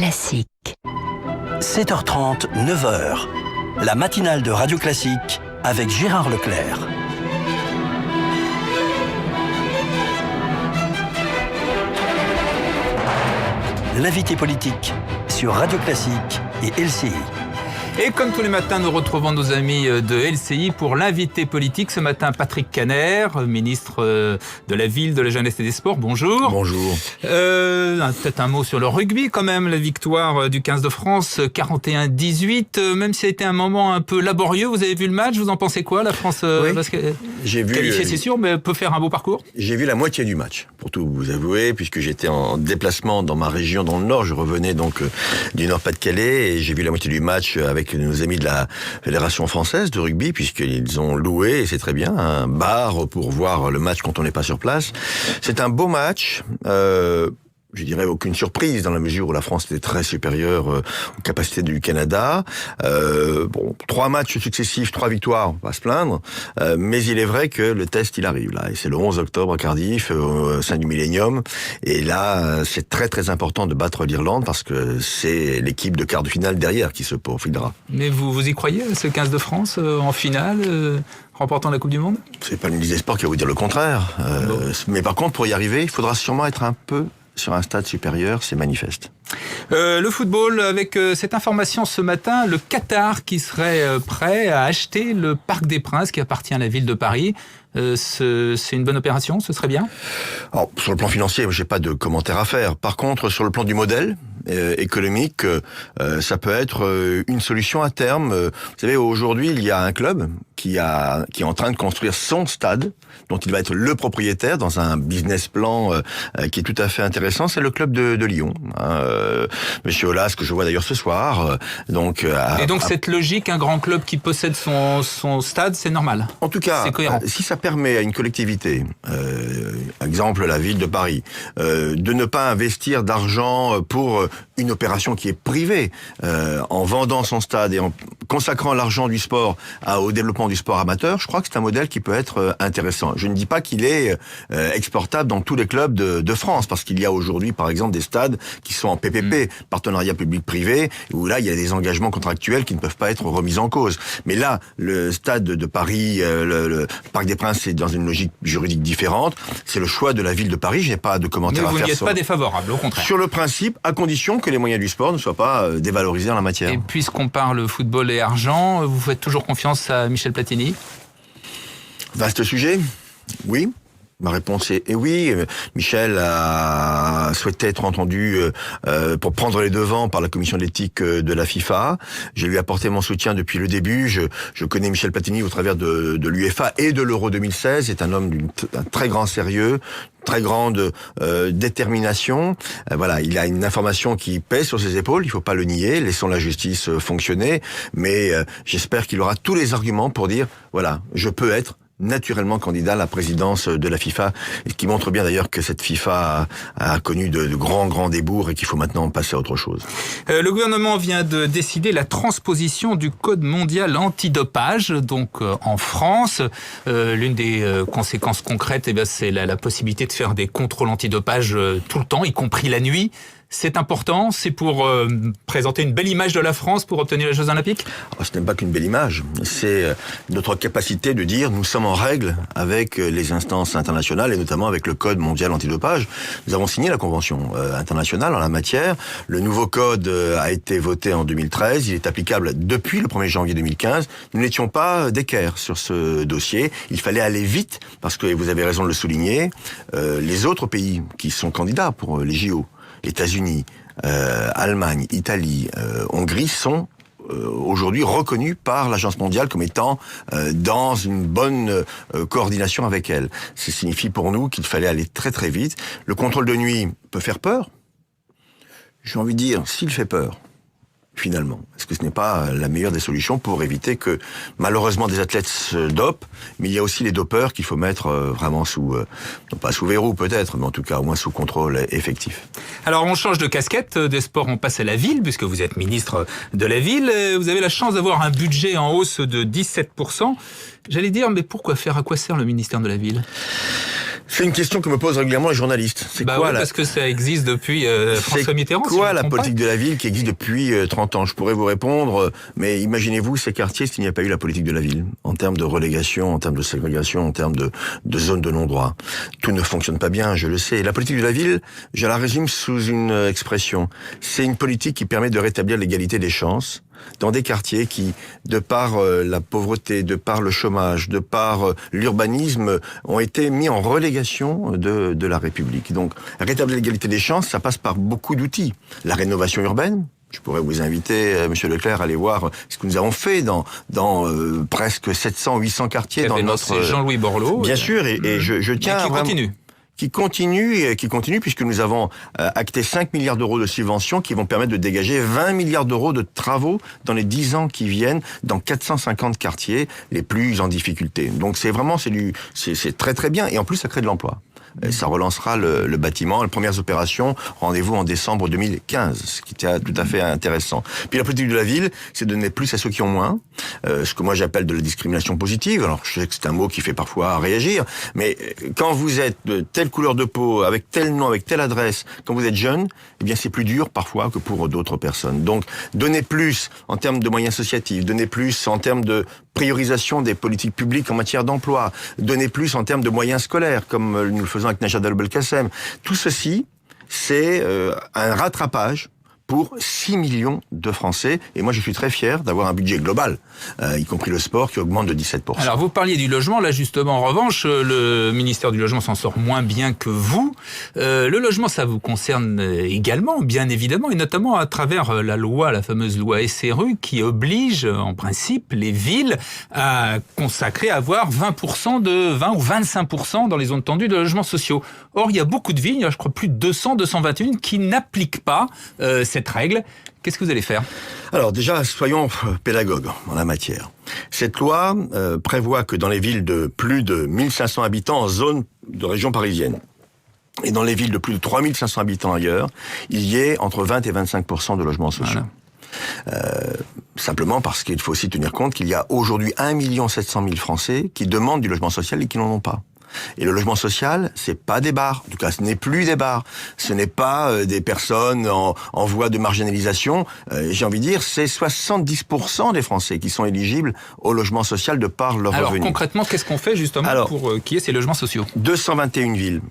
Classique. 7h30, 9h. La matinale de Radio Classique avec Gérard Leclerc. L'invité politique sur Radio Classique et LCI. Et comme tous les matins, nous retrouvons nos amis de LCI pour l'invité politique. Ce matin, Patrick Kanner, ministre de la Ville, de la Jeunesse et des Sports. Bonjour. Bonjour. Peut-être un mot sur le rugby quand même. La victoire du 15 de France, 41-18. Même si ça a été un moment un peu laborieux, vous avez vu le match, vous en pensez quoi? La France j'ai vu, qualifiée, c'est sûr, mais peut faire un beau parcours. J'ai vu la moitié du match, pour tout vous avouer, puisque j'étais en déplacement dans ma région, dans le Nord. Je revenais donc du Nord-Pas-de-Calais et j'ai vu la moitié du match avec nos amis de la Fédération française de rugby, puisqu'ils ont loué, et c'est très bien, un bar pour voir le match quand on n'est pas sur place. C'est un beau match. Je dirais aucune surprise dans la mesure où la France était très supérieure aux capacités du Canada. 3 matchs successifs, 3 victoires, on va pas se plaindre. Mais il est vrai que le test, il arrive là. Et c'est le 11 octobre à Cardiff, au sein du Millennium. Et là, c'est très très important de battre l'Irlande parce que c'est l'équipe de quart de finale derrière qui se profilera. Mais vous y croyez, ce 15 de France en finale remportant la Coupe du Monde? C'est pas le ministre des Sports qui va vous dire le contraire. Mais par contre, pour y arriver, il faudra sûrement être un peu sur un stade supérieur, c'est manifeste. Le football, avec cette information ce matin, le Qatar qui serait prêt à acheter le Parc des Princes qui appartient à la ville de Paris. C'est une bonne opération, ce serait bien? Alors, sur le plan financier, j'ai pas de commentaire à faire. Par contre, sur le plan du modèle économique, ça peut être une solution à terme. Vous savez, aujourd'hui, il y a un club qui est en train de construire son stade, dont il va être le propriétaire dans un business plan qui est tout à fait intéressant. C'est le club de Lyon. Monsieur Aulas, que je vois d'ailleurs ce soir. Et donc cette logique, un grand club qui possède son stade, c'est normal. En tout cas, c'est cohérent. Si ça permet à une collectivité, exemple la ville de Paris, de ne pas investir d'argent pour une opération qui est privée, en vendant son stade et en consacrant l'argent du sport au développement du sport amateur, je crois que c'est un modèle qui peut être intéressant. Je ne dis pas qu'il est exportable dans tous les clubs de France, parce qu'il y a aujourd'hui, par exemple, des stades qui sont en PPP, partenariat public-privé, où là, il y a des engagements contractuels qui ne peuvent pas être remis en cause. Mais là, le stade de Paris, le Parc des Princes, c'est dans une logique juridique différente. C'est le choix de la ville de Paris. Je n'ai pas de commentaire à faire. Mais vous n'y êtes pas défavorable, au contraire. Sur le principe, à condition que les moyens du sport ne soient pas dévalorisés en la matière. Et puisqu'on parle football et argent, vous faites toujours confiance à Michel Platini? Vaste sujet, oui. Ma réponse est oui. Michel a souhaité être entendu pour prendre les devants par la commission d'éthique de la FIFA. Je lui ai apporté mon soutien depuis le début. Je connais Michel Platini au travers de l'UEFA et de l'Euro 2016. C'est un homme d'un très grand sérieux, très grande détermination. Voilà, il a une information qui pèse sur ses épaules, il faut pas le nier, laissons la justice fonctionner, mais j'espère qu'il aura tous les arguments pour dire, voilà, je peux être naturellement candidat à la présidence de la FIFA, ce qui montre bien d'ailleurs que cette FIFA a connu de grands débours et qu'il faut maintenant passer à autre chose. Le gouvernement vient de décider la transposition du Code mondial antidopage, donc en France. L'une des conséquences concrètes, c'est la possibilité de faire des contrôles antidopage tout le temps, y compris la nuit. C'est important, c'est pour présenter une belle image de la France pour obtenir les Jeux Olympiques? Ce n'est pas qu'une belle image, c'est notre capacité de dire nous sommes en règle avec les instances internationales et notamment avec le Code mondial antidopage. Nous avons signé la convention internationale en la matière. Le nouveau code a été voté en 2013, il est applicable depuis le 1er janvier 2015. Nous n'étions pas d'équerre sur ce dossier, il fallait aller vite parce que, vous avez raison de le souligner, les autres pays qui sont candidats pour les JO, États-Unis, Allemagne, Italie, Hongrie sont aujourd'hui reconnus par l'Agence mondiale comme étant dans une bonne coordination avec elle. Ça signifie pour nous qu'il fallait aller très très vite. Le contrôle de nuit peut faire peur. J'ai envie de dire, s'il fait peur, finalement, est-ce que ce n'est pas la meilleure des solutions pour éviter que, malheureusement, des athlètes se dopent, mais il y a aussi les dopeurs qu'il faut mettre vraiment sous, non pas sous verrou peut-être, mais en tout cas au moins sous contrôle effectif. Alors on change de casquette, des sports on passe à la ville, puisque vous êtes ministre de la ville, vous avez la chance d'avoir un budget en hausse de 17%. J'allais dire, mais pourquoi faire? À quoi sert le ministère de la ville? C'est une question que me posent régulièrement les journalistes. C'est quoi oui, parce que ça existe depuis François Mitterrand. C'est quoi la politique de la ville qui existe depuis 30 ans? Je pourrais vous répondre, mais imaginez-vous ces quartiers s'il n'y a pas eu la politique de la ville, en termes de relégation, en termes de ségrégation, en termes de zones de non-droit. Tout ne fonctionne pas bien, je le sais. La politique de la ville, je la résume sous une expression. C'est une politique qui permet de rétablir l'égalité des chances dans des quartiers qui, de par la pauvreté, de par le chômage, de par l'urbanisme, ont été mis en relégation de la République. Donc, rétablir l'égalité des chances, ça passe par beaucoup d'outils. La rénovation urbaine. Je pourrais vous inviter, Monsieur Leclerc, à aller voir ce que nous avons fait dans presque 700-800 quartiers dans notre... Jean-Louis Borloo. Bien sûr, et je tiens à... Qui continue puisque nous avons acté 5 milliards d'euros de subventions qui vont permettre de dégager 20 milliards d'euros de travaux dans les 10 ans qui viennent dans 450 quartiers les plus en difficulté. Donc c'est très très bien et en plus ça crée de l'emploi. Et ça relancera le bâtiment. Les premières opérations, rendez-vous en décembre 2015, ce qui était tout à fait intéressant. Puis la politique de la ville, c'est de donner plus à ceux qui ont moins, ce que moi j'appelle de la discrimination positive. Alors je sais que c'est un mot qui fait parfois réagir, mais quand vous êtes de telle couleur de peau, avec tel nom, avec telle adresse, quand vous êtes jeune, eh bien c'est plus dur parfois que pour d'autres personnes. Donc donner plus en termes de moyens associatifs, donner plus en termes de priorisation des politiques publiques en matière d'emploi, donner plus en termes de moyens scolaires, comme nous le faisons avec Najat Vallaud-Belkacem. Tout ceci, c'est un rattrapage pour 6 millions de Français. Et moi, je suis très fier d'avoir un budget global, y compris le sport, qui augmente de 17%. Alors, vous parliez du logement. Là, justement, en revanche, le ministère du Logement s'en sort moins bien que vous. Le logement, ça vous concerne également, bien évidemment, et notamment à travers la fameuse loi SRU, qui oblige, en principe, les villes à consacrer, à avoir 20 ou 25% dans les zones tendues de logements sociaux. Or, il y a beaucoup de villes, il y a, je crois, plus de 221, qui n'appliquent pas cette règle. Qu'est-ce que vous allez faire? Alors déjà, soyons pédagogues en la matière. Cette loi prévoit que dans les villes de plus de 1500 habitants en zone de région parisienne, et dans les villes de plus de 3500 habitants ailleurs, il y ait entre 20 et 25% de logements sociaux. Voilà. Simplement parce qu'il faut aussi tenir compte qu'il y a aujourd'hui 1 700 000 Français qui demandent du logement social et qui n'en ont pas. Et le logement social, c'est pas des bars. En tout cas, ce n'est plus des bars. Ce n'est pas des personnes en voie de marginalisation. J'ai envie de dire, c'est 70% des Français qui sont éligibles au logement social de par leur revenu. Alors concrètement, qu'est-ce qu'on fait justement pour qu'il y ait ces logements sociaux? 221 villes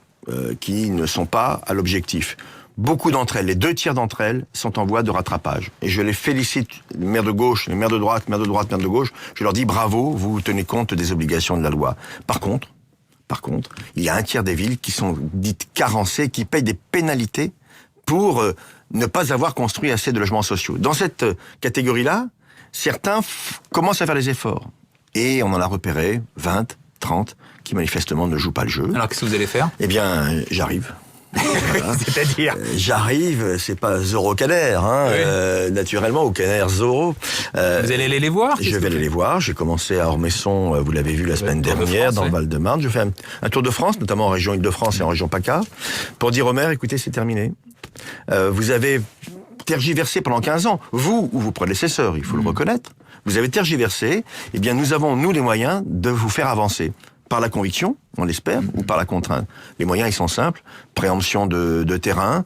qui ne sont pas à l'objectif. Beaucoup d'entre elles, les 2/3 d'entre elles, sont en voie de rattrapage. Et je les félicite, les maires de gauche, les maires de droite, maires de gauche. Je leur dis bravo, vous tenez compte des obligations de la loi. Par contre, il y a 1/3 des villes qui sont dites carencées, qui payent des pénalités pour ne pas avoir construit assez de logements sociaux. Dans cette catégorie-là, certains commencent à faire les efforts. Et on en a repéré 20, 30, qui manifestement ne jouent pas le jeu. Alors qu'est-ce que vous allez faire? Eh bien, j'arrive. Voilà. C'est-à-dire j'arrive, c'est pas Zoro Kader, oui. Naturellement, ou Kader Zoro. Vous allez aller les voir? Je vais aller les voir. J'ai commencé à Ormesson, vous l'avez vu la semaine dernière, dans le Val-de-Marne. Je fais un tour de France, notamment en région Île-de-France et en région PACA, pour dire aux maires, écoutez, c'est terminé. Vous avez tergiversé pendant 15 ans. Vous ou vos prédécesseurs, il faut le reconnaître. Vous avez tergiversé. Eh bien, nous avons, nous, les moyens de vous faire avancer. Par la conviction, on l'espère, ou par la contrainte. Les moyens, ils sont simples. Préemption de terrain,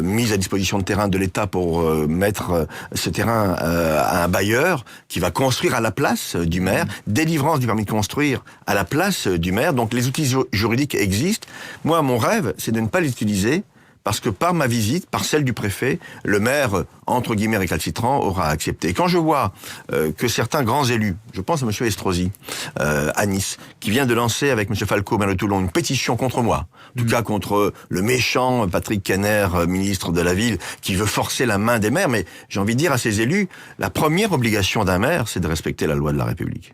mise à disposition de terrain de l'État pour mettre ce terrain à un bailleur qui va construire à la place du maire, délivrance du permis de construire à la place du maire. Donc les outils juridiques existent. Moi, mon rêve, c'est de ne pas les utiliser parce que par ma visite, par celle du préfet, le maire, entre guillemets récalcitrant, aura accepté. Quand je vois que certains grands élus, je pense à M. Estrosi, à Nice, qui vient de lancer avec M. Falco, maire de Toulon, une pétition contre moi, en tout cas contre le méchant Patrick Kanner, ministre de la Ville, qui veut forcer la main des maires, mais j'ai envie de dire à ces élus, la première obligation d'un maire, c'est de respecter la loi de la République.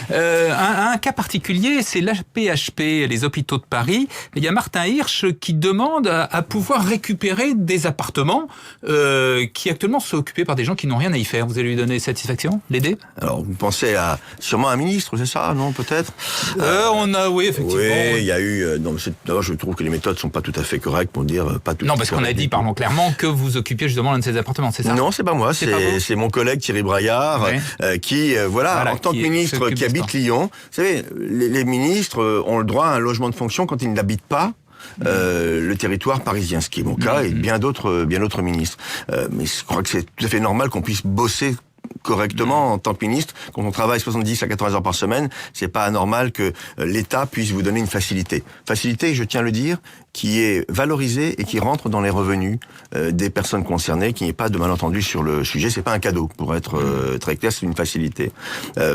Un cas particulier, c'est l'AP-HP, les hôpitaux de Paris. Il y a Martin Hirsch qui demande à pouvoir récupérer des appartements qui actuellement sont occupés par des gens qui n'ont rien à y faire. Vous allez lui donner satisfaction, l'aider? Alors, vous pensez à sûrement un ministre, c'est ça, non, peut-être? Oui, effectivement. Oui, il y a eu... D'abord, je trouve que les méthodes sont pas tout à fait correctes pour dire pas tout. Non, parce qu'on a dit, parlons clairement, que vous occupiez justement l'un de ces appartements, c'est ça? Non, c'est pas moi, c'est mon collègue Thierry Braillard, qui, en tant que ministre ministre qui habite Lyon. Vous savez, les ministres ont le droit à un logement de fonction quand ils n'habitent pas le territoire parisien, ce qui est mon cas et bien d'autres ministres. Mais je crois que c'est tout à fait normal qu'on puisse bosser correctement en tant que ministre. Quand on travaille 70 à 80 heures par semaine, c'est pas anormal que l'État puisse vous donner une facilité. Facilité, je tiens à le dire, qui est valorisée et qui rentre dans les revenus des personnes concernées, qu'il n'y ait pas de malentendu sur le sujet. C'est pas un cadeau, pour être très clair, c'est une facilité.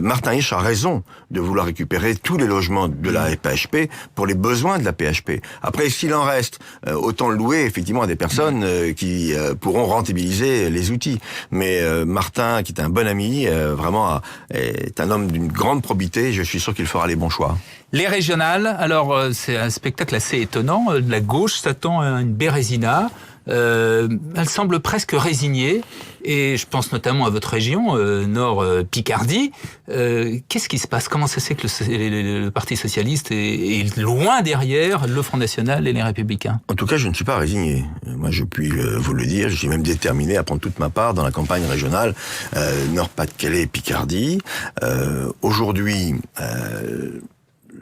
Martin Hirsch a raison de vouloir récupérer tous les logements de la PHP pour les besoins de la PHP. Après, s'il en reste, autant le louer effectivement à des personnes qui pourront rentabiliser les outils. Mais Martin, qui est un bon ami, vraiment est un homme d'une grande probité. Je suis sûr qu'il fera les bons choix. Les régionales, alors c'est un spectacle assez étonnant. La gauche s'attend à une Bérésina. Elle semble presque résignée. Et je pense notamment à votre région, Nord Picardie. Qu'est-ce qui se passe? Comment ça se fait que le Parti socialiste est loin derrière le Front national et les Républicains? En tout cas, je ne suis pas résigné. Moi, je puis vous le dire. Je suis même déterminé à prendre toute ma part dans la campagne régionale Nord-Pas-de-Calais et Picardie. Aujourd'hui,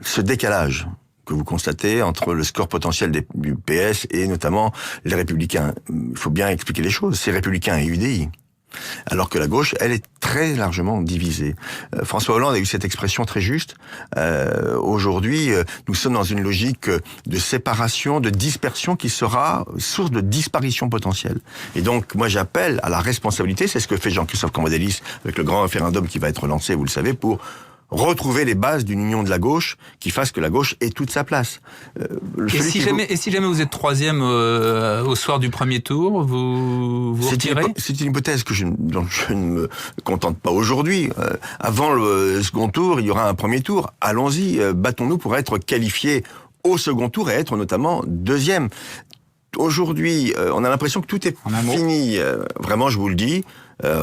ce décalage que vous constatez entre le score potentiel du PS et notamment les Républicains. Il faut bien expliquer les choses. C'est Républicains et UDI. Alors que la gauche, elle est très largement divisée. François Hollande a eu cette expression très juste. Aujourd'hui, nous sommes dans une logique de séparation, de dispersion qui sera source de disparition potentielle. Et donc, moi, j'appelle à la responsabilité. C'est ce que fait Jean-Christophe Cambadélis avec le grand référendum qui va être lancé, vous le savez, pour retrouver les bases d'une union de la gauche qui fasse que la gauche ait toute sa place. Et si jamais vous êtes troisième au soir du premier tour, vous retirez? C'est une hypothèse dont je ne me contente pas aujourd'hui. Avant le second tour, il y aura un premier tour. Allons-y, battons-nous pour être qualifiés au second tour et être notamment deuxième. Aujourd'hui, on a l'impression que tout est fini. Vraiment, je vous le dis.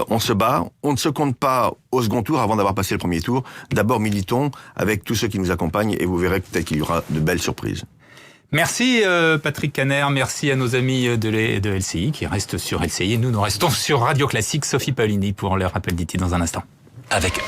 On se bat, on ne se compte pas au second tour avant d'avoir passé le premier tour. D'abord, militons avec tous ceux qui nous accompagnent et vous verrez peut-être qu'il y aura de belles surprises. Merci Patrick Caner, merci à nos amis de LCI qui restent sur LCI. Nous restons sur Radio Classique. Sophie Paolini pour le rappel d'IT dans un instant. Avec